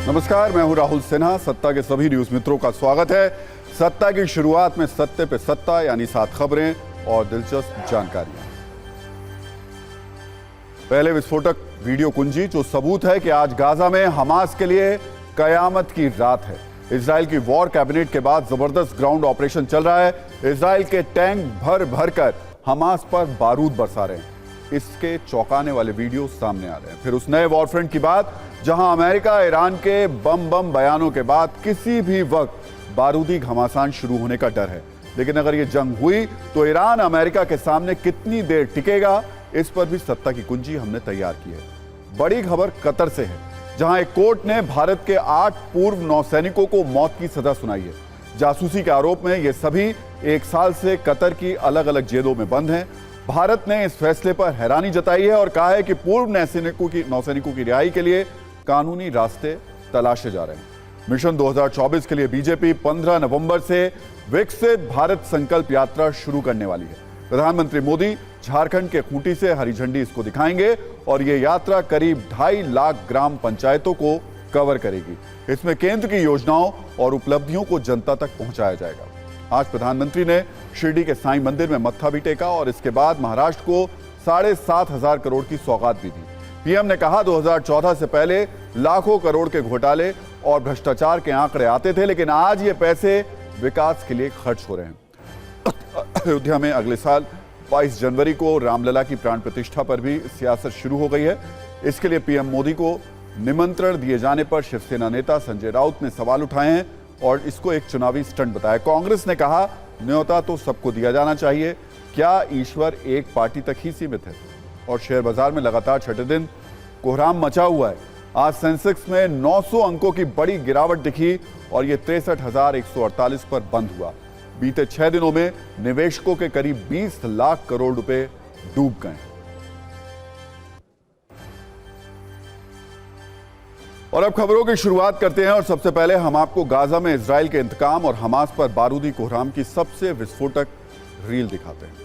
नमस्कार, मैं हूं राहुल सिन्हा। सत्ता के सभी न्यूज मित्रों का स्वागत है। सत्ता की शुरुआत में सत्ते पे सत्ता यानी 7 खबरें और दिलचस्प जानकारियां। पहले विस्फोटक वीडियो कुंजी, जो सबूत है कि आज गाजा में हमास के लिए कयामत की रात है। इजराइल की वॉर कैबिनेट के बाद जबरदस्त ग्राउंड ऑपरेशन चल रहा है। इजराइल के टैंक भर भर कर हमास पर बारूद बरसा रहे हैं। इसके चौंकाने वाले वीडियो सामने आ रहे हैं। फिर उस नए वॉरफ्रंट की बात, जहां अमेरिका ईरान के बम बयानों के बाद किसी भी वक्त बारूदी घमासान शुरू होने का डर है। लेकिन अगर यह जंग हुई तो ईरान अमेरिका के सामने कितनी देर टिकेगा, इस पर भी सत्ता की कुंजी हमने तैयार की है। बड़ी खबर कतर से है, जहां एक कोर्ट ने भारत के 8 पूर्व नौसैनिकों को मौत की सजा सुनाई है। जासूसी के आरोप में ये सभी 1 साल से कतर की अलग अलग जेलों में बंद हैं। भारत ने इस फैसले पर हैरानी जताई है और कहा है कि पूर्व नौसैनिकों की रिहाई के लिए कानूनी रास्ते तलाशे जा रहे हैं। मिशन 2024 के लिए बीजेपी 15 नवंबर से विकसित भारत संकल्प यात्रा शुरू करने वाली है। प्रधानमंत्री मोदी झारखंड के खूंटी से हरी झंडी इसको दिखाएंगे और यह यात्रा करीब 2.5 लाख ग्राम पंचायतों को कवर करेगी। इसमें केंद्र की योजनाओं और उपलब्धियों को जनता तक पहुंचाया जाएगा। आज प्रधानमंत्री ने शिरडी के साईं मंदिर में मत्था भी टेका और इसके बाद महाराष्ट्र को 7,500 करोड़ की सौगात भी दी। पीएम ने कहा 2014 से पहले लाखों करोड़ के घोटाले और भ्रष्टाचार के आंकड़े आते थे, लेकिन आज ये पैसे विकास के लिए खर्च हो रहे हैं। अयोध्या में अगले साल 22 जनवरी को रामलला की प्राण प्रतिष्ठा पर भी सियासत शुरू हो गई है। इसके लिए पीएम मोदी को निमंत्रण दिए जाने पर शिवसेना नेता संजय राउत ने सवाल उठाए हैं और इसको एक चुनावी स्टंट बताया। कांग्रेस ने कहा न्योता तो सबको दिया जाना चाहिए, क्या ईश्वर एक पार्टी तक ही सीमित है। और शेयर बाजार में लगातार छठे दिन कोहराम मचा हुआ है। आज सेंसेक्स में 900 अंकों की बड़ी गिरावट दिखी और यह 63,148 पर बंद हुआ। बीते 6 दिनों में निवेशकों के करीब 20 लाख करोड़ रुपए डूब गए। और अब खबरों की शुरुआत करते हैं और सबसे पहले हम आपको गाजा में इजराइल के इंतकाम और हमास पर बारूदी कोहराम की सबसे विस्फोटक रील दिखाते हैं।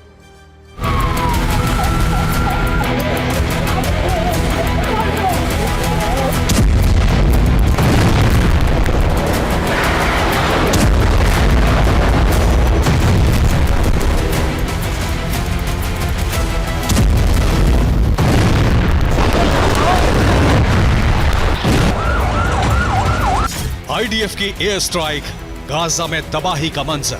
आईडीएफ की एयर स्ट्राइक, गाजा में तबाही का मंजर।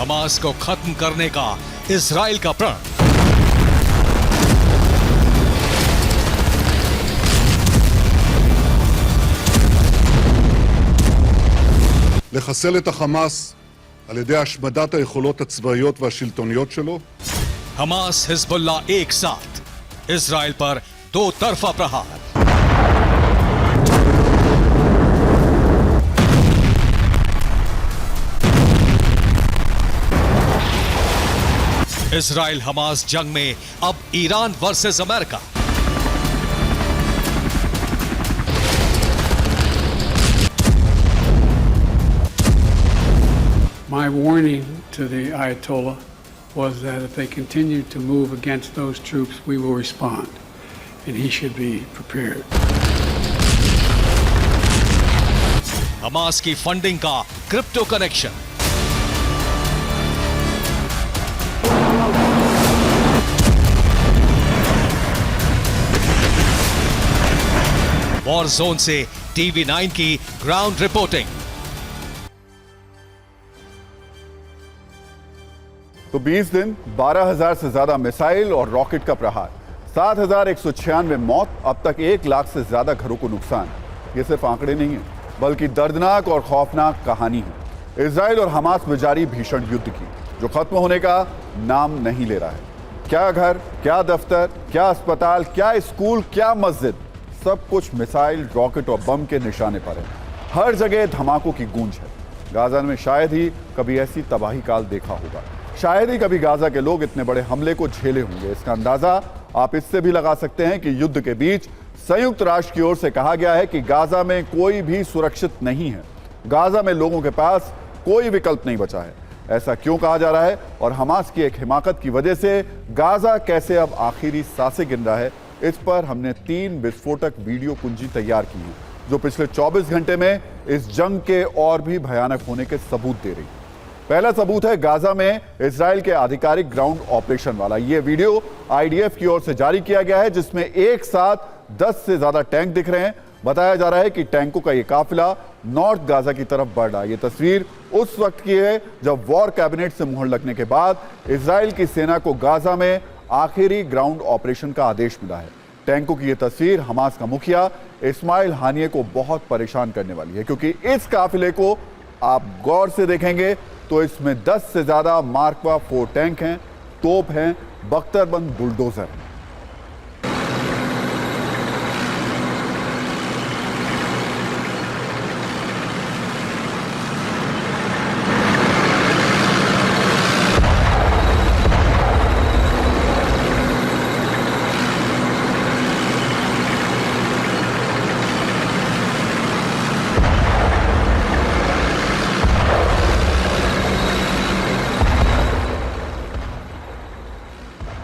हमास को खत्म करने का इजराइल का प्रण। לחסל את החמאס על ידי השמדת היכולות הצבאיות והשלטוניות שלו. हमास हिजबुल्लाह एक साथ, इजराइल पर 2 तरफा प्रहार। इजराइल हमास जंग में अब Iran versus America. My warning to the Ayatollah was that if they continue to move against those troops, we will respond, and he should be prepared. Hamas की funding का crypto connection. War zone से TV9 की ground reporting. तो 20 दिन 12,000 से ज्यादा missile और rocket का प्रहार, 7,196 मौत, अब तक 1 लाख से ज्यादा घरों को नुकसान। ये सिर्फ आंकड़े नहीं हैं, बल्कि दर्दनाक और खौफनाक कहानी है इजराइल और हमास में जारी भीषण युद्ध की, जो खत्म होने का नाम नहीं ले रहा है। क्या घर, क्या दफ्तर, क्या अस्पताल, क्या स्कूल, क्या मस्जिद, सब कुछ मिसाइल, रॉकेट और बम के निशाने पर है। हर जगह धमाकों की गूंज है। गाजा में शायद ही कभी ऐसी तबाही काल देखा होगा। शायद ही कभी गाजा के लोग इतने बड़े हमले को झेले होंगे। इसका अंदाजा आप इससे भी लगा सकते हैं कि युद्ध के बीच संयुक्त राष्ट्र की ओर से कहा गया है कि गाजा में कोई भी सुरक्षित नहीं है। गाजा में लोगों के पास कोई विकल्प नहीं बचा है। ऐसा क्यों कहा जा रहा है और हमास की एक हिमाकत की वजह से गाजा कैसे अब आखिरी सांसें गिन रहा है, इस पर हमने 3 विस्फोटक वीडियो कुंजी तैयार की है जो पिछले 24 घंटे में इस जंग के और भी भयानक होने के सबूत दे रही। पहला सबूत है गाजा में इजराइल के आधिकारिक ग्राउंड ऑपरेशन वाला। यह वीडियो आईडीएफ की ओर से जारी किया गया है जिसमें एक साथ 10 से ज्यादा टैंक दिख रहे हैं। बताया जा रहा है कि टैंकों का यह काफिला नॉर्थ गाजा की तरफ बढ़ रहा है। यह तस्वीर उस वक्त की है जब वॉर कैबिनेट से मुहर लगने के बाद इजराइल की सेना को गाजा में आखिरी ग्राउंड ऑपरेशन का आदेश मिला है। टैंकों की यह तस्वीर हमास का मुखिया इस्माइल हानिये को बहुत परेशान करने वाली है क्योंकि इस काफिले को आप गौर से देखेंगे तो इसमें 10 से ज्यादा मार्क 4 टैंक हैं, तोप हैं, बख्तरबंद बुलडोजर हैं।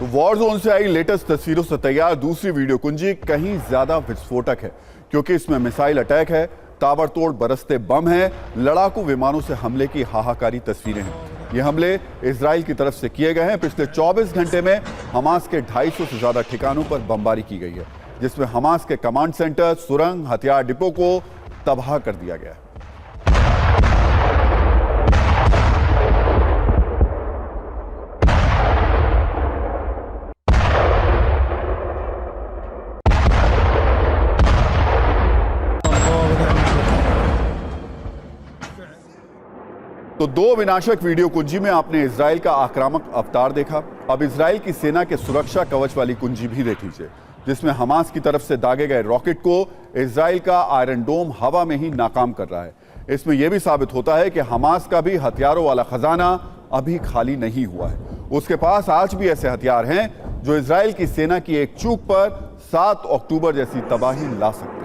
वॉर जोन से आई लेटेस्ट तस्वीरों से तैयार दूसरी वीडियो कुंजी कहीं ज्यादा विस्फोटक है क्योंकि इसमें मिसाइल अटैक है, ताबड़तोड़ बरसते बम हैं, लड़ाकू विमानों से हमले की हाहाकारी तस्वीरें हैं। ये हमले इजराइल की तरफ से किए गए हैं। पिछले 24 घंटे में हमास के 250 से ज्यादा ठिकानों पर बमबारी की गई है जिसमें हमास के कमांड सेंटर, सुरंग, हथियार डिपो को तबाह कर दिया गया है। तो 2 विनाशक वीडियो कुंजी में आपने इजराइल का आक्रामक अवतार देखा। अब इजराइल की सेना के सुरक्षा कवच वाली कुंजी भी देख लीजिए जिसमें हमास की तरफ से दागे गए रॉकेट को इजराइल का आयरन डोम हवा में ही नाकाम कर रहा है। इसमें यह भी साबित होता है कि हमास का भी हथियारों वाला खजाना अभी खाली नहीं हुआ है। उसके पास आज भी ऐसे हथियार हैं जो इजराइल की सेना की एक चूक पर 7 अक्टूबर जैसी तबाही ला सकते हैं।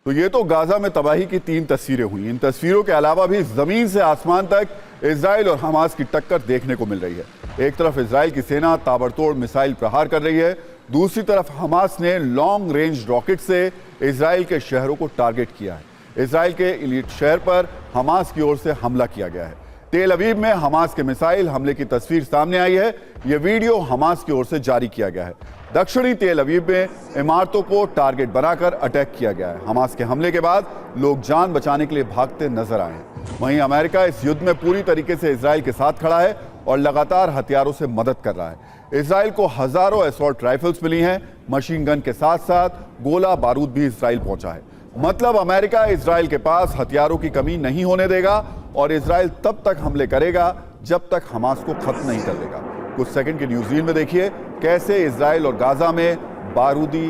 तो ये तो गाजा में तबाही की 3 तस्वीरें हुई। इन तस्वीरों के अलावा भी जमीन से आसमान तक इजराइल और हमास की टक्कर देखने को मिल रही है। एक तरफ इजराइल की सेना ताबड़तोड़ मिसाइल प्रहार कर रही है, दूसरी तरफ हमास ने लॉन्ग रेंज रॉकेट से इजराइल के शहरों को टारगेट किया है। इजराइल के इलीट शहर पर हमास की ओर से हमला किया गया है। तेल अवीव में हमास के मिसाइल हमले की तस्वीर सामने आई है। यह वीडियो हमास की ओर से जारी किया गया है। दक्षिणी तेल अवीव में इमारतों को टारगेट बनाकर अटैक किया गया है। हमास के हमले के बाद लोग जान बचाने के लिए भागते नजर आए हैं। वहीं अमेरिका इस युद्ध में पूरी तरीके से इजराइल के साथ खड़ा है और लगातार हथियारों से मदद कर रहा है। इजराइल को हजारों असॉल्ट राइफल्स मिली हैं। मशीन गन के साथ साथ गोला बारूद भी इजराइल पहुंचा है। मतलब अमेरिका इजराइल के पास हथियारों की कमी नहीं होने देगा और इजराइल तब तक हमले करेगा जब तक हमास को खत्म नहीं कर देगा। कुछ सेकंड की न्यूज़ रील में देखिए कैसे इजराइल और गाजा में बारूदी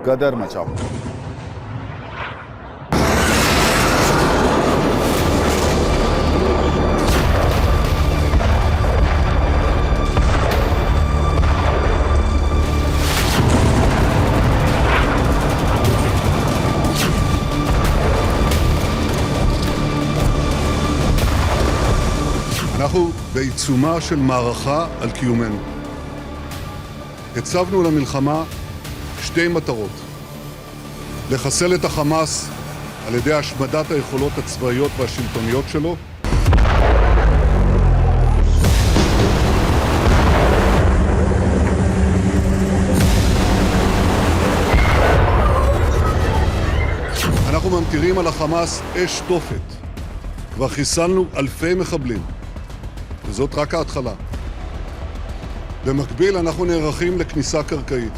गदर मचा हुआ। אנחנו בעיצומה של מערכה על קיומנו. הצבנו למלחמה 2 מטרות: לחסל את החמאס על ידי השמדת היכולות הצבאיות והשלטוניות שלו, אנחנו ממטירים על החמאס אש תופת. כבר חיסלנו אלפי מחבלים. וזאת רק ההתחלה. במקביל אנחנו נערכים לכניסה קרקעית.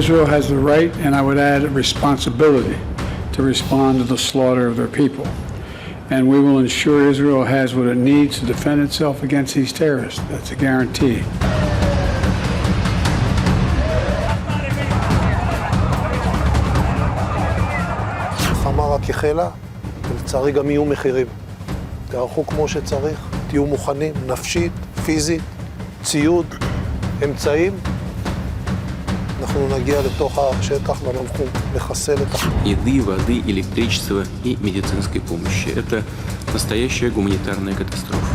Israel has the right, and I would add a responsibility, to respond to the slaughter of their people. And we will ensure Israel has what it needs to defend itself against these terrorists. That's a guarantee. המלחמה רק החלה, ולצערי גם יהיו מחירים. תערכו כמו שצריך, תהיו מוכנים, נפשית, פיזית, ציוד, אמצעים. אנחנו נגיע לתוך השטח ואנחנו נחסל את еды, воды, электричества и медицинской помощи. Это настоящая гуманитарная катастрофа.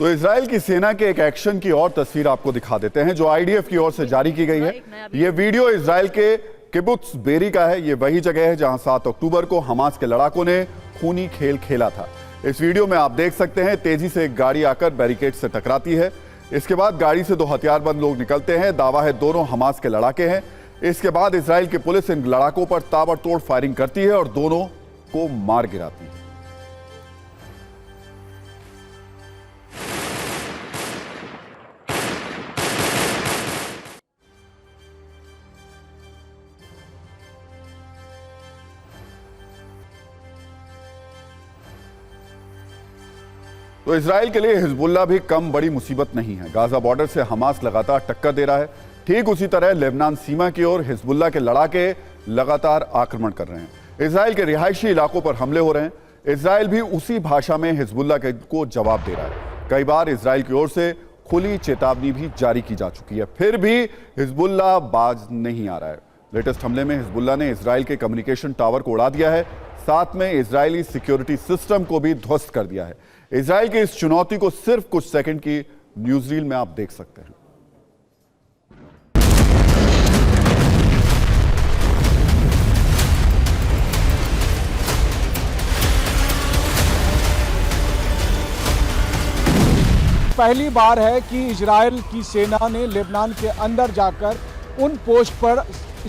तो Israel की सेना के एक action की और तस्वीर आपको दिखा देते हैं जो आईडीएफ की ओर से जारी की गई है। ये वीडियो इजराइल के किबुत्स बेरी का है। ये वही जगह है जहां 7 अक्टूबर को हमास के लड़ाकों ने खूनी खेल खेला था। इस वीडियो में आप देख सकते हैं तेजी से एक गाड़ी आकर बैरिकेड से टकराती है। इसके बाद गाड़ी से 2 हथियारबंद लोग निकलते हैं। दावा है दोनों हमास के लड़ाके हैं। इसके बाद इजराइल की पुलिस इन लड़ाकों पर ताबड़तोड़ फायरिंग करती है और दोनों को मार गिराती है। तो इजराइल के लिए हिजबुल्लाह भी कम बड़ी मुसीबत नहीं है। गाजा बॉर्डर से हमास लगातार टक्कर दे रहा है। ठीक उसी तरह लेबनान सीमा की ओर हिजबुल्लाह के लड़ाके लगातार आक्रमण कर रहे हैं। इजराइल के रिहायशी इलाकों पर हमले हो रहे हैं। इजराइल भी उसी भाषा में हिजबुल्लाह को जवाब दे रहा है। कई बार इजराइल की ओर से खुली चेतावनी भी जारी की जा चुकी है, फिर भी हिजबुल्लाह बाज नहीं आ रहा है। लेटेस्ट हमले में हिजबुल्लाह ने इजराइल के कम्युनिकेशन टावर को उड़ा दिया है, साथ में इजरायली सिक्योरिटी सिस्टम को भी ध्वस्त कर दिया है। इजराइल की इस चुनौती को सिर्फ कुछ सेकंड की न्यूज़रील में आप देख सकते हैं। पहली बार है कि इजराइल की सेना ने लेबनान के अंदर जाकर उन पोस्ट पर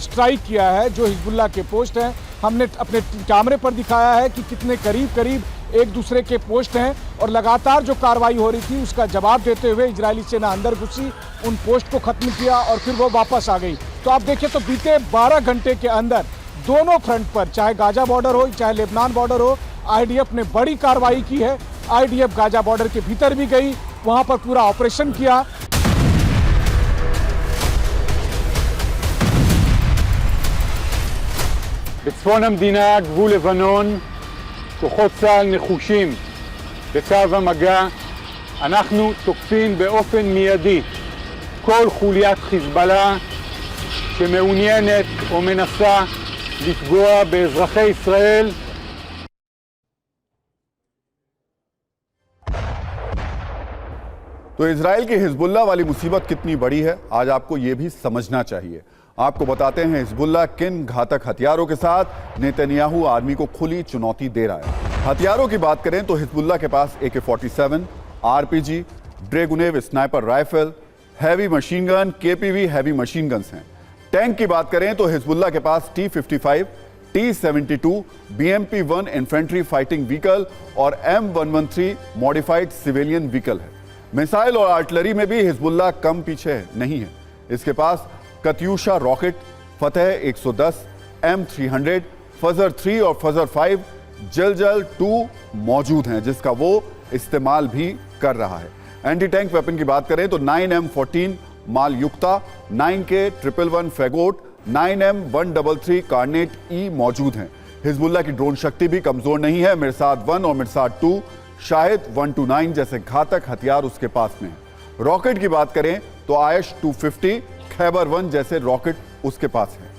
स्ट्राइक किया है जो हिजबुल्लाह के पोस्ट हैं। हमने अपने कैमरे पर दिखाया है कि कितने करीब एक दूसरे के पोस्ट हैं और लगातार जो कार्रवाई हो रही थी उसका जवाब देते हुए इजरायली सेना अंदर घुसी, उन पोस्ट को खत्म किया और फिर वो वापस आ गई। तो आप देखिए तो बीते 12 घंटे के अंदर दोनों फ्रंट पर, चाहे गाजा बॉर्डर हो चाहे लेबनान बॉर्डर हो, आईडीएफ ने बड़ी कार्रवाई की है। आईडीएफ गाजा बॉर्डर के भीतर भी गई, वहां पर पूरा ऑपरेशन किया। בצפון המדינה, גבול לבנון, כוחות צה"ל נחושים בקו המגע. אנחנו תוקפים באופן מיידי כל חוליית חיזבאללה שמעוניינת או מנסה לפגוע באזרחי ישראל. तो इजराइल की हिजबुल्लाह वाली मुसीबत कितनी बड़ी है आज आपको यह भी समझना चाहिए। आपको बताते हैं हिजबुल्लाह किन घातक हथियारों के साथ नेतन्याहू आर्मी को खुली चुनौती दे रहा है। हथियारों की बात करें तो हिजबुल्लाह के पास AK-47, RPG, Dragunov sniper rifle, heavy machine gun, KPV heavy machine guns हैं। टैंक की बात करें तो हिजबुल्लाह के पास T-55, T-72, BMP-1 infantry fighting vehicle और M113 मॉडिफाइड सिविलियन व्हीकल है। मिसाइल और आर्टिलरी में भी हिजबुल्लाह कम पीछे नहीं है। इसके पास कत्यूशा रॉकेट, फतेह 110, M300, फजर 3 और फजर 5, जलजल 2 मौजूद हैं जिसका वो इस्तेमाल भी कर रहा है। एंटी टैंक वेपन की बात करें तो 9M14 माल युक्ता, 9K111 फैगोट, 9M133 कार्नेट E मौजूद हैं। हिजबुल्लाह की ड्रोन शक्ति भी कमजोर नहीं है। मिरसाद 1 और मिरसाद 2 शाहिद 129 जैसे घातक हथियार उसके पास में है। रॉकेट की बात करें तो आयश 250, खैबर 1 जैसे रॉकेट उसके पास हैं।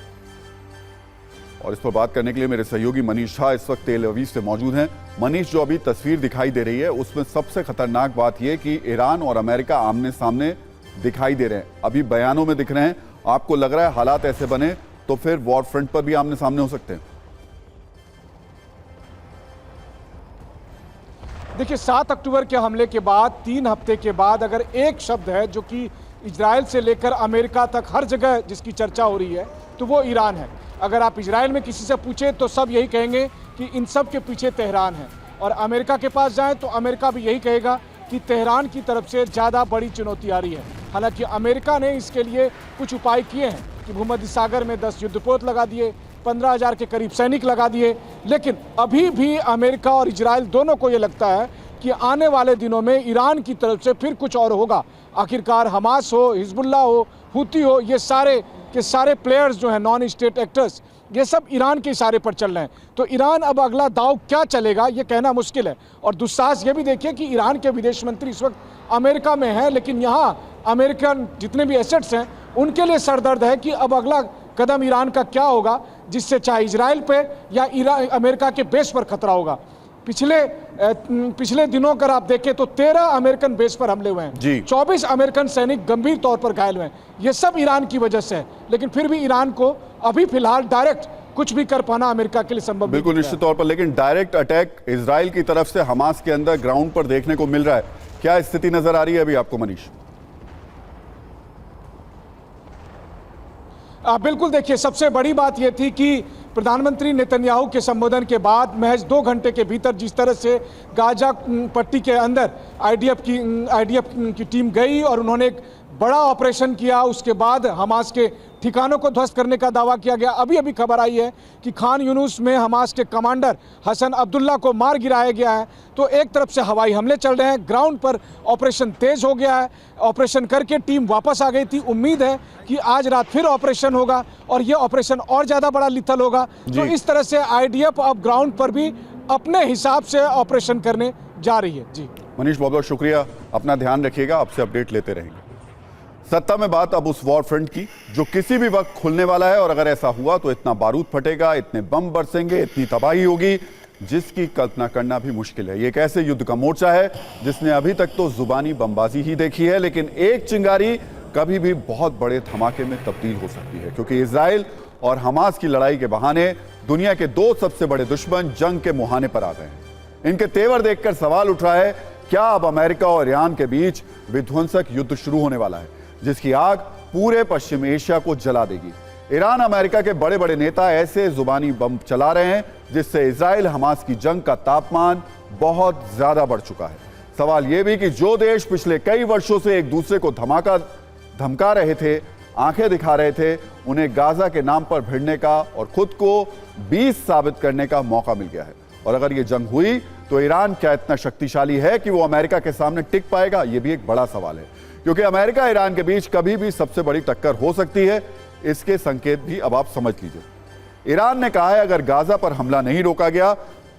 और इस पर बात करने के लिए मेरे सहयोगी मनीष झा इस वक्त तेल अवीव से मौजूद हैं। मनीष, जो अभी तस्वीर दिखाई दे रही है उसमें सबसे खतरनाक बात यह कि ईरान और अमेरिका आमने सामने दिखाई दे रहे हैं, अभी बयानों में दिख रहे हैं। आपको लग रहा है हालात ऐसे बने तो फिर वॉर फ्रंट पर भी आमने सामने हो सकते हैं? देखिए, 7 अक्टूबर के हमले के बाद 3 हफ्ते के बाद अगर एक शब्द है जो कि इजराइल से लेकर अमेरिका तक हर जगह जिसकी चर्चा हो रही है तो वो ईरान है। अगर आप इजराइल में किसी से पूछें तो सब यही कहेंगे कि इन सब के पीछे तेहरान है, और अमेरिका के पास जाएं तो अमेरिका भी यही कहेगा कि तेहरान की तरफ से ज़्यादा बड़ी चुनौती आ रही है। हालांकि अमेरिका ने इसके लिए कुछ उपाय किए हैं कि भूमध्य सागर में 10 युद्धपोत लगा दिए, 15,000 के करीब सैनिक लगा दिए, लेकिन अभी भी अमेरिका और इजराइल दोनों को ये लगता है कि आने वाले दिनों में ईरान की तरफ से फिर कुछ और होगा। आखिरकार हमास हो, हिजबुल्लाह हो, हुती हो, ये सारे के सारे प्लेयर्स जो हैं, नॉन स्टेट एक्टर्स, ये सब ईरान के इशारे पर चल रहे हैं। तो ईरान अब अगला दांव क्या चलेगा ये कहना मुश्किल है। और दुस्साहस ये भी देखिए कि ईरान के विदेश मंत्री इस वक्त अमेरिका में हैं, लेकिन यहाँ अमेरिकन जितने भी एसेट्स हैं उनके लिए सरदर्द है कि अब अगला कदम ईरान का क्या होगा, जिससे चाहे इजराइल पे या अमेरिका के बेस पर खतरा होगा। पिछले दिनों अगर आप देखें तो 13 अमेरिकन बेस पर हमले हुए हैं, 24 अमेरिकन सैनिक गंभीर तौर पर घायल हुए हैं। ये सब ईरान की वजह से है, लेकिन फिर भी ईरान को अभी फिलहाल डायरेक्ट कुछ भी कर पाना अमेरिका के लिए संभव बिल्कुल निश्चित तौर पर। लेकिन डायरेक्ट अटैक इजराइल की तरफ से हमास के अंदर ग्राउंड पर देखने को मिल रहा है, क्या स्थिति नजर आ रही है अभी आपको मनीष? बिल्कुल, देखिए, सबसे बड़ी बात यह थी कि प्रधानमंत्री नेतन्याहू के संबोधन के बाद महज 2 घंटे के भीतर जिस तरह से गाजा पट्टी के अंदर आईडीएफ की टीम गई और उन्होंने एक बड़ा ऑपरेशन किया, उसके बाद हमास के ठिकानों को ध्वस्त करने का दावा किया गया। अभी अभी खबर आई है कि खान यूनुस में हमास के कमांडर हसन अब्दुल्ला को मार गिराया गया है। तो एक तरफ से हवाई हमले चल रहे हैं, ग्राउंड पर ऑपरेशन तेज हो गया है, ऑपरेशन करके टीम वापस आ गई थी। उम्मीद है कि आज रात फिर ऑपरेशन होगा और ये ऑपरेशन और ज़्यादा बड़ा लिथल होगा। तो इस तरह से आईडीएफ अब ग्राउंड पर भी अपने हिसाब से ऑपरेशन करने जा रही है। जी मनीष, बहुत बहुत शुक्रिया, अपना ध्यान रखिएगा, आपसे अपडेट लेते रहेंगे। सत्ता में बात अब उस वॉर फ्रंट की जो किसी भी वक्त खुलने वाला है, और अगर ऐसा हुआ तो इतना बारूद फटेगा, इतने बम बरसेंगे, इतनी तबाही होगी जिसकी कल्पना करना भी मुश्किल है। ये एक ऐसे युद्ध का मोर्चा है जिसने अभी तक तो जुबानी बमबाजी ही देखी है, लेकिन एक चिंगारी कभी भी बहुत बड़े धमाके में तब्दील हो सकती है, क्योंकि इजराइल और हमास की लड़ाई के बहाने दुनिया के 2 सबसे बड़े दुश्मन जंग के मुहाने पर आ गए हैं। इनके तेवर देखकर सवाल उठ रहा है, क्या अब अमेरिका और ईरान के बीच विध्वंसक युद्ध शुरू होने वाला है जिसकी आग पूरे पश्चिम एशिया को जला देगी? ईरान अमेरिका के बड़े बड़े नेता ऐसे जुबानी बम चला रहे हैं जिससे इजराइल हमास की जंग का तापमान बहुत ज्यादा बढ़ चुका है। सवाल यह भी कि जो देश पिछले कई वर्षों से एक दूसरे को धमका रहे थे, आंखें दिखा रहे थे, उन्हें गाजा के नाम पर भिड़ने का और खुद को 20 साबित करने का मौका मिल गया है। और अगर यह जंग हुई तो ईरान क्या इतना शक्तिशाली है कि वो अमेरिका के सामने टिक पाएगा? यह भी एक बड़ा सवाल है, क्योंकि अमेरिका ईरान के बीच कभी भी सबसे बड़ी टक्कर हो सकती है। इसके संकेत भी अब आप समझ लीजिए। ईरान ने कहा है अगर गाजा पर हमला नहीं रोका गया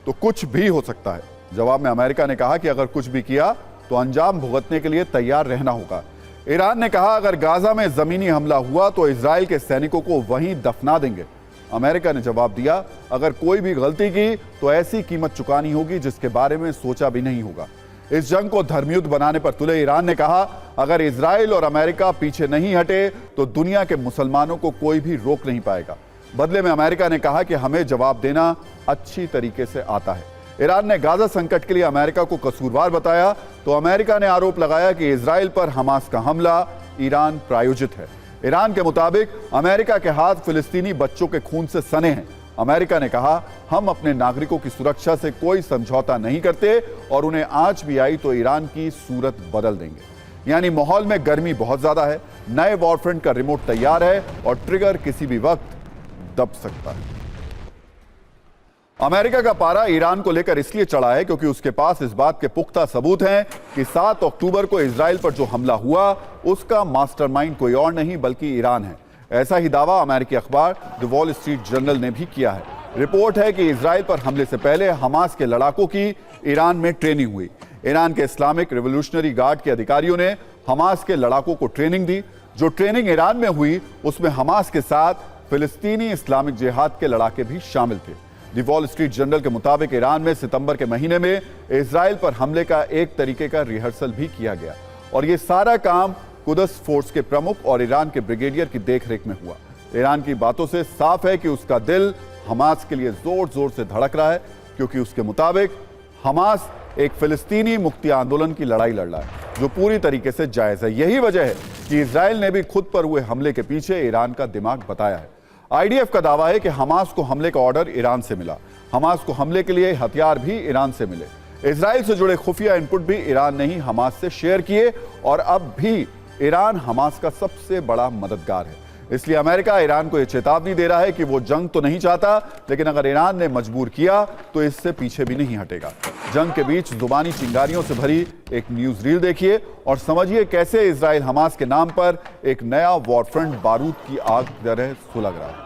तो कुछ भी हो सकता है। जवाब में अमेरिका ने कहा कि अगर कुछ भी किया तो अंजाम भुगतने के लिए तैयार रहना होगा। ईरान ने कहा अगर गाजा में जमीनी हमला हुआ तो इजराइल के सैनिकों को वहीं दफना देंगे। अमेरिका ने जवाब दिया अगर कोई भी गलती की तो ऐसी कीमत चुकानी होगी जिसके बारे में सोचा भी नहीं होगा। इस जंग को धर्मयुद्ध बनाने पर तुले ईरान ने कहा अगर इजराइल और अमेरिका पीछे नहीं हटे तो दुनिया के मुसलमानों को कोई भी रोक नहीं पाएगा। बदले में अमेरिका ने कहा कि हमें जवाब देना अच्छी तरीके से आता है। ईरान ने गाजा संकट के लिए अमेरिका को कसूरवार बताया तो अमेरिका ने आरोप लगाया कि इजराइल पर हमास का हमला ईरान प्रायोजित है। ईरान के मुताबिक अमेरिका के हाथ फिलिस्तीनी बच्चों के खून से सने हैं। अमेरिका ने कहा हम अपने नागरिकों की सुरक्षा से कोई समझौता नहीं करते और उन्हें आंच भी आई तो ईरान की सूरत बदल देंगे। यानी माहौल में गर्मी बहुत ज्यादा है, नए वॉरफ्रंट का रिमोट तैयार है और ट्रिगर किसी भी वक्त दब सकता है। अमेरिका का पारा ईरान को लेकर इसलिए चढ़ा है क्योंकि उसके पास इस बात के पुख्ता सबूत हैं कि 7 अक्टूबर को इजराइल पर जो हमला हुआ उसका मास्टरमाइंड कोई और नहीं बल्कि ईरान है। ऐसा ही दावा अमेरिकी अखबार द वॉल स्ट्रीट जर्नल ने भी किया है। रिपोर्ट है कि इजराइल पर हमले से पहले हमास के लड़ाकों की ईरान में ट्रेनिंग हुई। ईरान के इस्लामिक रिवोल्यूशनरी गार्ड के अधिकारियों ने हमास के लड़ाकों को ट्रेनिंग दी। जो ट्रेनिंग ईरान में हुई उसमें हमास के साथ फिलिस्तीनी इस्लामिक जिहाद के लड़ाके भी शामिल थे। दी वॉल स्ट्रीट जर्नल के मुताबिक ईरान में सितंबर के महीने में इजराइल पर हमले का एक तरीके का रिहर्सल भी किया गया और यह सारा काम कुदस फोर्स के प्रमुख और ईरान के ब्रिगेडियर की देखरेख में हुआ। ईरान की बातों से साफ है कि उसका दिल हमास के लिए जोर जोर से धड़क रहा है, क्योंकि उसके मुताबिक हमास एक फिलिस्तीनी मुक्ति आंदोलन की लड़ाई लड़ रहा है जो पूरी तरीके से जायज है। यही वजह है कि इजराइल ने भी खुद पर हुए हमले के पीछे ईरान का दिमाग बताया है। आईडीएफ का दावा है कि हमास को हमले का ऑर्डर ईरान से मिला। हमास को हमले के लिए हथियार भी ईरान से मिले। इजराइल से जुड़े खुफिया इनपुट भी ईरान ने ही हमास से शेयर किए और अब भी ईरान हमास का सबसे बड़ा मददगार है। इसलिए अमेरिका ईरान को यह चेतावनी दे रहा है कि वो जंग तो नहीं चाहता, लेकिन अगर ईरान ने मजबूर किया तो इससे पीछे भी नहीं हटेगा। जंग के बीच जुबानी चिंगारियों से भरी एक न्यूज रील देखिए और समझिए कैसे इजराइल हमास के नाम पर एक नया वॉरफ्रंट बारूद की आग की तरह सुलग रहा है।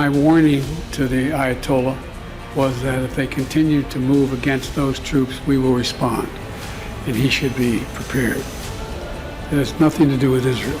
My warning to the Ayatollah was that if they continue to move against those troops, we will respond, and he should be prepared. It has nothing to do with Israel.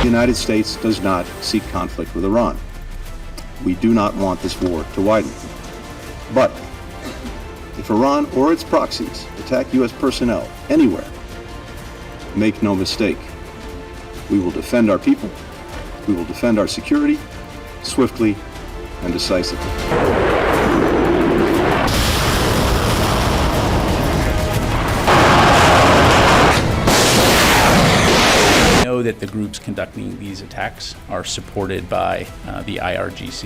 The United States does not seek conflict with Iran. We do not want this war to widen. But if Iran or its proxies attack U.S. personnel anywhere, make no mistake, we will defend our people, we will defend our security, swiftly and decisively. We know that the groups conducting these attacks are supported by the IRGC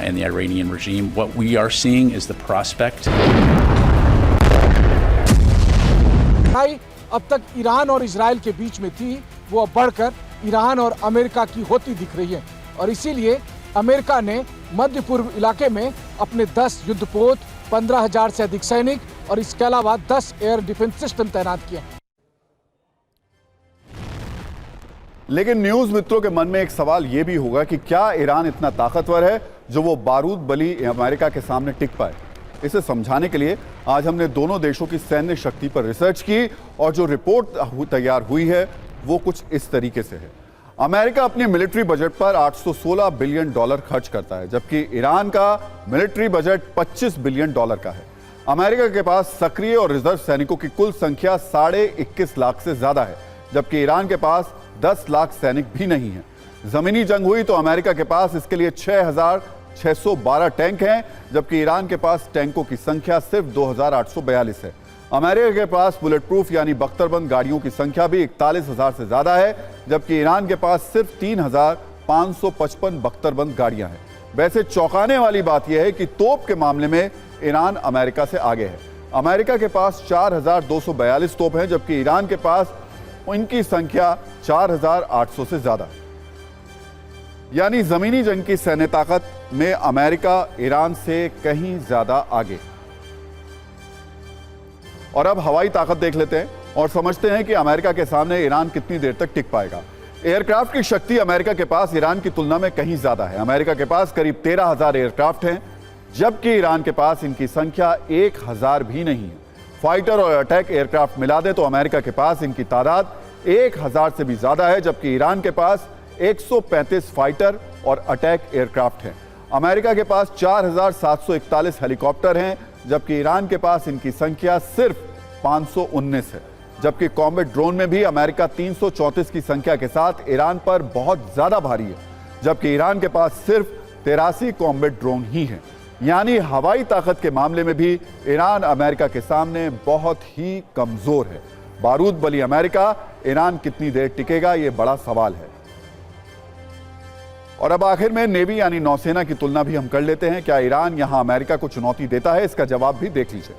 and the Iranian regime. What we are seeing is the prospect. अब तक Iran और Israel के बीच में थी, वो अब बढ़कर Iran और अमेरिका की होती दिख रही है और इसीलिए अमेरिका ने मध्य पूर्व इलाके में अपने 10 युद्धपोत, 15,000 से अधिक सैनिक और इसके अलावा 10 एयर डिफेंस सिस्टम तैनात किए। लेकिन न्यूज मित्रों के मन में एक सवाल यह भी होगा कि क्या ईरान इतना ताकतवर है जो वो बारूद बली अमेरिका के सामने टिक पाए। इसे समझाने के लिए आज हमने दोनों देशों की सैन्य शक्ति पर रिसर्च की और जो रिपोर्ट तैयार हुई है वो कुछ इस तरीके से है। अमेरिका अपने मिलिट्री बजट पर $816 बिलियन खर्च करता है, जबकि ईरान का मिलिट्री बजट $25 बिलियन का है। अमेरिका के पास सक्रिय और रिजर्व सैनिकों की कुल संख्या 21.5 लाख से ज्यादा है, जबकि ईरान के पास 10 लाख सैनिक भी नहीं है। जमीनी जंग हुई तो अमेरिका के पास इसके लिए 6,612 टैंक हैं, जबकि ईरान के पास टैंकों की संख्या सिर्फ 2,842 है। अमेरिका के पास बुलेट प्रूफ यानी बख्तरबंद गाड़ियों की संख्या भी 41,000 से ज्यादा है, जबकि ईरान के पास सिर्फ 3,555 बख्तरबंद गाड़ियां हैं। वैसे चौंकाने वाली बात यह है कि तोप के मामले में ईरान अमेरिका से आगे है। अमेरिका के पास 4,242 तोप हैं, जबकि ईरान के पास उनकी संख्या 4,800 से ज्यादा। यानी जमीनी जंग की सैन्य ताकत में अमेरिका ईरान से कहीं ज्यादा आगे। और अब हवाई ताकत देख लेते हैं और समझते हैं कि अमेरिका के सामने ईरान कितनी देर तक टिक पाएगा। एयरक्राफ्ट की शक्ति अमेरिका के पास ईरान की तुलना में कहीं ज्यादा है। अमेरिका के पास करीब 13,000 एयरक्राफ्ट हैं, जबकि ईरान के पास इनकी संख्या 1,000 भी नहीं है। फाइटर और अटैक एयरक्राफ्ट मिला दे तो अमेरिका के पास इनकी तादाद 1,000 से भी ज्यादा है, जबकि ईरान के पास 135 फाइटर और अटैक एयरक्राफ्ट हैं। अमेरिका के पास 4,741 हेलीकॉप्टर हैं, जबकि ईरान के पास इनकी संख्या सिर्फ 519 है। जबकि कॉम्बैट ड्रोन में भी अमेरिका 334 की संख्या के साथ ईरान पर बहुत ज्यादा भारी है, जबकि ईरान के पास सिर्फ 83 कॉम्बैट ड्रोन ही हैं। यानी हवाई ताकत के मामले में भी ईरान अमेरिका के सामने बहुत ही कमजोर है। बारूद बली अमेरिका, ईरान कितनी देर टिकेगा, यह बड़ा सवाल है। और अब आखिर में नेवी यानी नौसेना की तुलना भी हम कर लेते हैं। क्या ईरान यहां अमेरिका को चुनौती देता है? इसका जवाब भी देख लीजिए।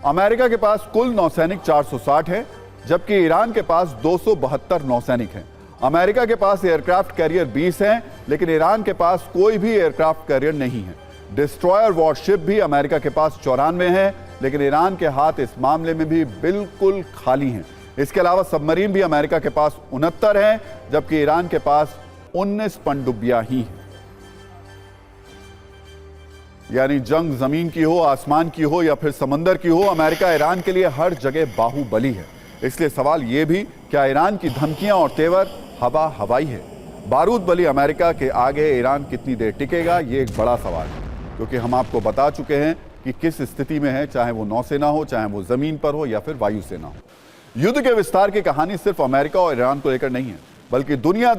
अमेरिका के पास कुल नौसैनिक 460 है, जबकि ईरान के पास 272 नौसैनिक हैं। अमेरिका के पास एयरक्राफ्ट कैरियर 20 हैं, लेकिन ईरान के पास कोई भी एयरक्राफ्ट कैरियर नहीं है। डिस्ट्रॉयर वॉरशिप भी अमेरिका के पास 94 हैं, लेकिन ईरान के हाथ इस मामले में भी बिल्कुल खाली हैं। इसके अलावा सबमरीन भी अमेरिका के पास 69 हैं, जबकि ईरान के पास 19 पनडुब्बियां ही हैं। यानी जंग जमीन की हो, आसमान की हो या फिर समंदर की हो, अमेरिका ईरान के लिए हर जगह बाहुबली है। इसलिए सवाल यह भी, क्या ईरान की धमकियां और तेवर हवा हवाई है? बारूद बली अमेरिका के आगे ईरान कितनी देर टिकेगा, यह एक बड़ा सवाल है, क्योंकि हम आपको बता चुके हैं कि किस स्थिति में है, चाहे वो नौसेना हो, चाहे वो जमीन पर हो या फिर वायुसेना हो। युद्ध के विस्तार की कहानी सिर्फ अमेरिका और ईरान को लेकर नहीं है, बल्कि दुनिया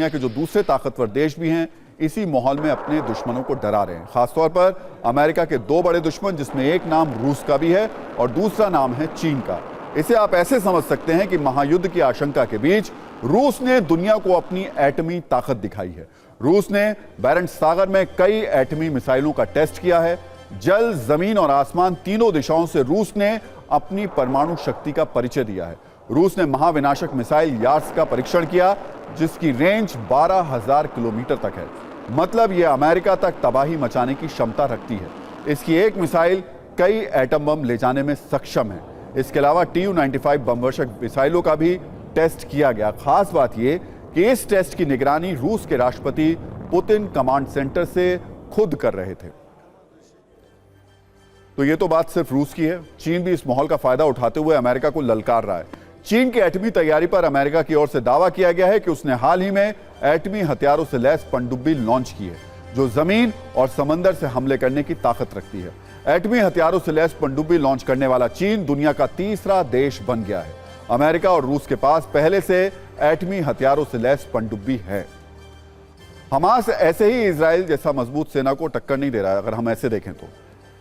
के जो दूसरे ताकतवर देश भी हैं, इसी माहौल में अपने दुश्मनों को डरा रहे हैं। खासतौर पर अमेरिका के दो बड़े दुश्मन, जिसमें एक नाम रूस का भी है और दूसरा नाम है चीन का। इसे आप ऐसे समझ सकते हैं कि महायुद्ध की आशंका के बीच रूस ने दुनिया को अपनी एटमी ताकत दिखाई है। रूस ने बैरेंट्स सागर में कई एटमी मिसाइलों का टेस्ट किया है। जल, जमीन और आसमान तीनों दिशाओं से रूस ने अपनी परमाणु शक्ति का परिचय दिया है। रूस ने महाविनाशक मिसाइल यार्स का परीक्षण किया, जिसकी रेंज 12,000 किलोमीटर तक है। मतलब यह अमेरिका तक तबाही मचाने की क्षमता रखती है। इसकी एक मिसाइल कई एटम बम ले जाने में सक्षम है। इसके अलावा Tu-95 बमवर्षक मिसाइलों का भी टेस्ट किया गया। खास बात यह कि इस टेस्ट की निगरानी रूस के राष्ट्रपति पुतिन कमांड सेंटर से खुद कर रहे थे। तो यह तो बात सिर्फ रूस की है। चीन भी इस माहौल का फायदा उठाते हुए अमेरिका को ललकार रहा है। चीन की एटमी तैयारी पर अमेरिका की ओर से दावा किया गया है कि उसने हाल ही में एटमी हथियारों से लैस पनडुब्बी लॉन्च की है, जो जमीन और समंदर से हमले करने की ताकत रखती है। एटमी हथियारों से लैस पनडुब्बी लॉन्च करने वाला चीन दुनिया का तीसरा देश बन गया है। अमेरिका और रूस के पास पहले से एटमी हथियारों से लैस पनडुब्बी है। हमास ऐसे ही इजराइल जैसा मजबूत सेना को टक्कर नहीं दे रहा है। अगर हम ऐसे देखें तो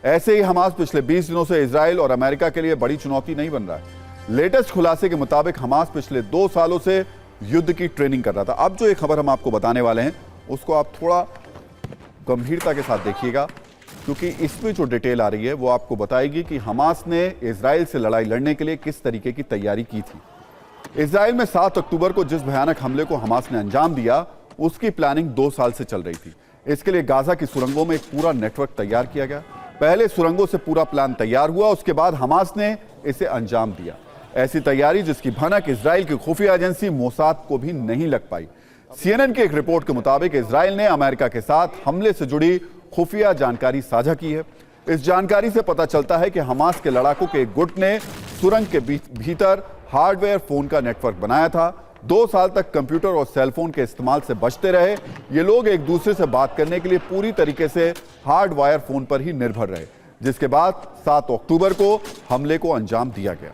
ऐसे ही हमास पिछले 20 दिनों से इजराइल और अमेरिका के लिए बड़ी चुनौती नहीं बन रहा है। लेटेस्ट खुलासे के मुताबिक हमास पिछले 2 सालों से युद्ध की ट्रेनिंग कर रहा था। अब जो एक खबर हम आपको बताने वाले हैं, उसको आप थोड़ा गंभीरता के साथ देखिएगा, क्योंकि इसमें जो डिटेल आ रही है वो आपको बताएगी कि हमास ने इजराइल से लड़ाई लड़ने के लिए किस तरीके की तैयारी की थी। इजराइल में 7 अक्टूबर को जिस भयानक हमले को हमास ने अंजाम दिया, उसकी प्लानिंग 2 साल से चल रही थी। इसके लिए गाजा की सुरंगों में एक पूरा नेटवर्क तैयार किया गया। पहले सुरंगों से पूरा प्लान तैयार हुआ, उसके बाद हमास ने इसे अंजाम दिया। ऐसी तैयारी जिसकी भनक इजराइल की खुफिया एजेंसी मोसाद को भी नहीं लग पाई। CNN की एक रिपोर्ट के मुताबिक इजराइल ने अमेरिका के साथ हमले से जुड़ी खुफिया जानकारी साझा की है। इस जानकारी से पता चलता है कि हमास के लड़ाकों के एक गुट ने सुरंग के भीतर हार्डवेयर फोन का नेटवर्क बनाया था। 2 साल तक कंप्यूटर और सेलफोन के इस्तेमाल से बचते रहे। ये लोग एक दूसरे से बात करने के लिए पूरी तरीके से हार्ड वायर फोन पर ही निर्भर रहे, जिसके बाद 7 अक्टूबर को हमले को अंजाम दिया गया।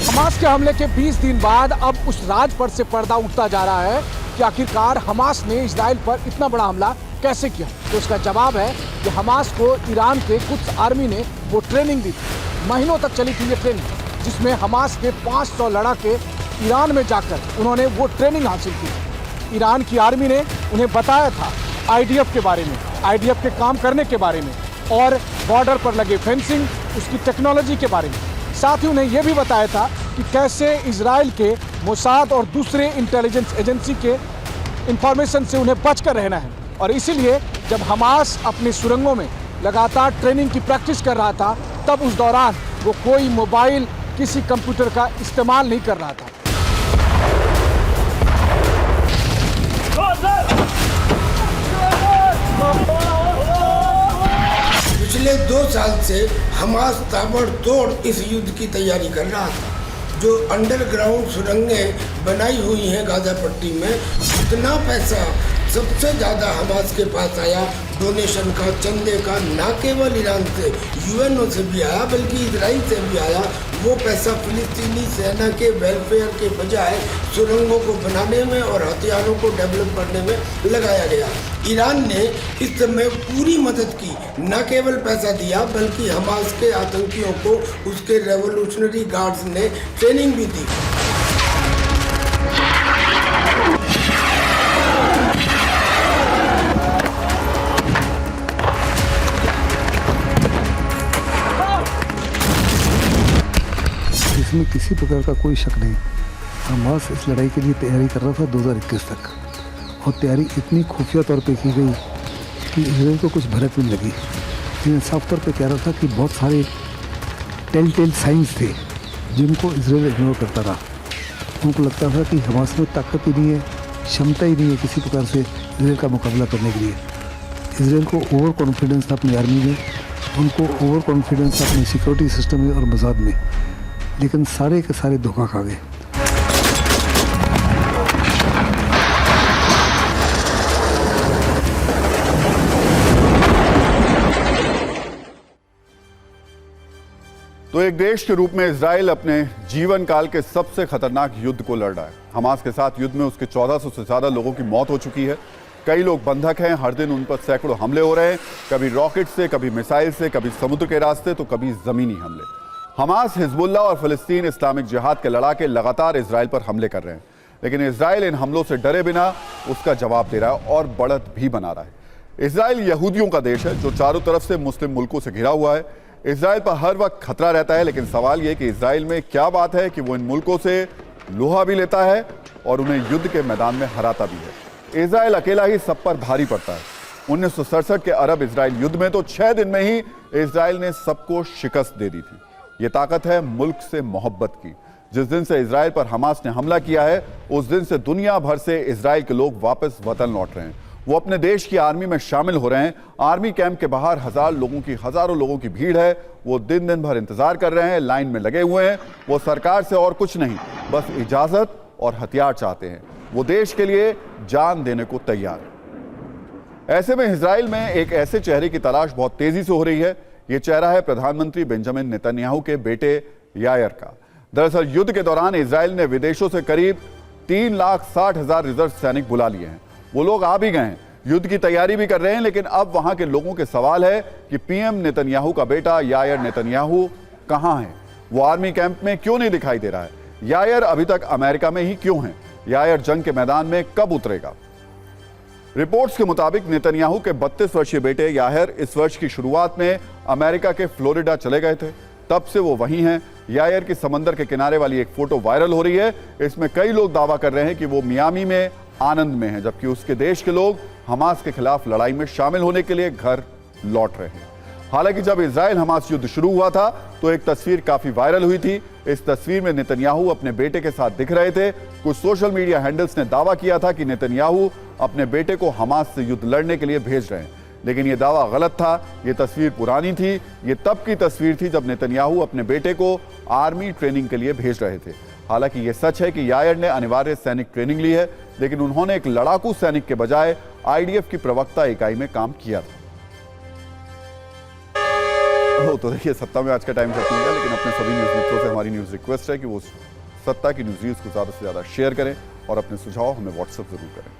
हमास के हमले के 20 दिन बाद अब उस राज पर से पर्दा उठता जा रहा है कि आखिरकार हमास ने इजराइल पर इतना बड़ा हमला कैसे किया। तो उसका जवाब है कि हमास को ईरान के कुछ आर्मी ने वो ट्रेनिंग दी थी। महीनों तक चली थी ये ट्रेनिंग, जिसमें हमास के 500 लड़ाके ईरान में जाकर उन्होंने वो ट्रेनिंग हासिल की। ईरान की आर्मी ने उन्हें बताया था IDF के बारे में, IDF के काम करने के बारे में और बॉर्डर पर लगे फेंसिंग, उसकी टेक्नोलॉजी के बारे में। साथ ही उन्हें यह भी बताया था कि कैसे इजराइल के मोसाद और दूसरे इंटेलिजेंस एजेंसी के इंफॉर्मेशन से उन्हें बचकर रहना है। और इसीलिए जब हमास अपनी सुरंगों में लगातार ट्रेनिंग की प्रैक्टिस कर रहा था, तब उस दौरान वो कोई मोबाइल, किसी कंप्यूटर का इस्तेमाल नहीं कर रहा था। पिछले 2 साल से हमास ताबड़तोड़ इस युद्ध की तैयारी कर रहा था। जो अंडरग्राउंड सुरंगें बनाई हुई हैं गाजा पट्टी में, इतना पैसा सबसे ज़्यादा हमास के पास आया डोनेशन का, चंदे का, ना केवल ईरान से, यूएनओ से भी आया बल्कि इजराइल से भी आया। वो पैसा फिलिस्तीनी सेना के वेलफेयर के बजाय सुरंगों को बनाने में और हथियारों को डेवलप करने में लगाया गया। ईरान ने इस समय पूरी मदद की, न केवल पैसा दिया बल्कि हमास के आतंकियों को उसके रेवोल्यूशनरी गार्ड्स ने ट्रेनिंग भी दी। इसमें किसी प्रकार का कोई शक नहीं, हमास इस लड़ाई के लिए तैयारी कर रहा था 2021 तक, और तैयारी इतनी खुफिया तौर पे की गई कि इजराइल को कुछ भनक नहीं लगी। लेकिन साफ तौर पे कह रहा था कि बहुत सारे टेल साइंस थे जिनको इजराइल इग्नोर करता रहा। उनको लगता था कि हमास में ताकत ही नहीं है, क्षमता ही नहीं है किसी प्रकार से इजराइल का मुकाबला करने के लिए। इजराइल को ओवर कॉन्फिडेंस था अपनी आर्मी में, उनको ओवर कॉन्फिडेंस था अपने सिक्योरिटी सिस्टम में और मजाद में, लेकिन सारे के सारे धोखा खा गए। तो एक देश के रूप में इजराइल अपने जीवन काल के सबसे खतरनाक युद्ध को लड़ रहा है। हमास के साथ युद्ध में उसके 1400 से ज्यादा लोगों की मौत हो चुकी है। कई लोग बंधक हैं, हर दिन उन पर सैकड़ों हमले हो रहे हैं, कभी रॉकेट से, कभी मिसाइल से, कभी समुद्र के रास्ते, तो कभी जमीनी हमले। हमास, हिजबुल्लाह और फिलिस्तीन इस्लामिक जिहाद के लड़ाके लगातार इजराइल पर हमले कर रहे हैं, लेकिन इजराइल इन हमलों से डरे बिना उसका जवाब दे रहा है और बढ़त भी बना रहा है। इजराइल यहूदियों का देश है जो चारों तरफ से मुस्लिम मुल्कों से घिरा हुआ है। इजराइल पर हर वक्त खतरा रहता है, लेकिन सवाल यह कि इजराइल में क्या बात है कि वो इन मुल्कों से लोहा भी लेता है और उन्हें युद्ध के मैदान में हराता भी है। इजराइल अकेला ही सब पर भारी पड़ता है। 1967 के अरब इजराइल युद्ध में तो 6 दिन में ही इजराइल ने सबको शिकस्त दे दी थी। ये ताकत है मुल्क से मोहब्बत की। जिस दिन से इजराइल पर हमास ने हमला किया है, उस दिन से दुनिया भर से इजराइल के लोग वापस वतन लौट रहे हैं। वो अपने देश की आर्मी में शामिल हो रहे हैं। आर्मी कैंप के बाहर हजारों लोगों की भीड़ है। वो दिन दिन भर इंतजार कर रहे हैं, लाइन में लगे हुए हैं। वो सरकार से और कुछ नहीं, बस इजाजत और हथियार चाहते हैं। वो देश के लिए जान देने को तैयार है। ऐसे में इजराइल में एक ऐसे चेहरे की तलाश बहुत तेजी से हो रही है। ये चेहरा है प्रधानमंत्री बेंजामिन नेतन्याहू के बेटे यायर का। दरअसल युद्ध के दौरान इजराइल ने विदेशों से करीब 3,60,000 रिजर्व सैनिक बुला लिए हैं। वो लोग आ भी गए हैं, युद्ध की तैयारी भी कर रहे हैं, लेकिन अब वहां के लोगों के सवाल है कि पीएम नेतन्याहू का बेटा यायर नेतन्याहू कहां है? वो आर्मी कैंप में क्यों नहीं दिखाई दे रहा है? यायर अभी तक अमेरिका में ही क्यों है? यायर जंग के मैदान में कब उतरेगा? रिपोर्ट्स के मुताबिक नेतन्याहू के 32 वर्षीय बेटे यायर इस वर्ष की शुरुआत में अमेरिका के फ्लोरिडा चले गए थे। तब से वो वहीं हैं। यायर की समंदर के किनारे वाली एक फोटो वायरल हो रही है। इसमें कई लोग दावा कर रहे हैं कि वो मियामी में आनंद में हैं, जबकि उसके देश के लोग हमास के खिलाफ लड़ाई में शामिल होने के लिए घर लौट रहे हैं। हालांकि जब इजराइल हमास युद्ध शुरू हुआ था तो एक तस्वीर काफी वायरल हुई थी। इस तस्वीर में नेतन्याहू अपने बेटे के साथ दिख रहे थे। कुछ सोशल मीडिया हैंडल्स ने दावा किया था कि नेतन्याहू अपने बेटे को हमास से युद्ध लड़ने के लिए भेज रहे हैं, लेकिन यह दावा गलत था। यह तस्वीर पुरानी थी। यह तब की तस्वीर थी जब नेतन्याहू अपने बेटे को आर्मी ट्रेनिंग के लिए भेज रहे थे। हालांकि यह सच है कि यायर ने अनिवार्य सैनिक ट्रेनिंग ली है, लेकिन उन्होंने एक लड़ाकू सैनिक के बजाय आईडीएफ की प्रवक्ता इकाई में काम किया था। तो देखिए, सत्ता में आज का टाइम खत्म हो गया, लेकिन अपने सभी न्यूज मित्रों से हमारी न्यूज रिक्वेस्ट है कि वो सत्ता की न्यूज को ज्यादा से ज्यादा शेयर करें और अपने सुझाव हमें व्हाट्सएप जरूर करें।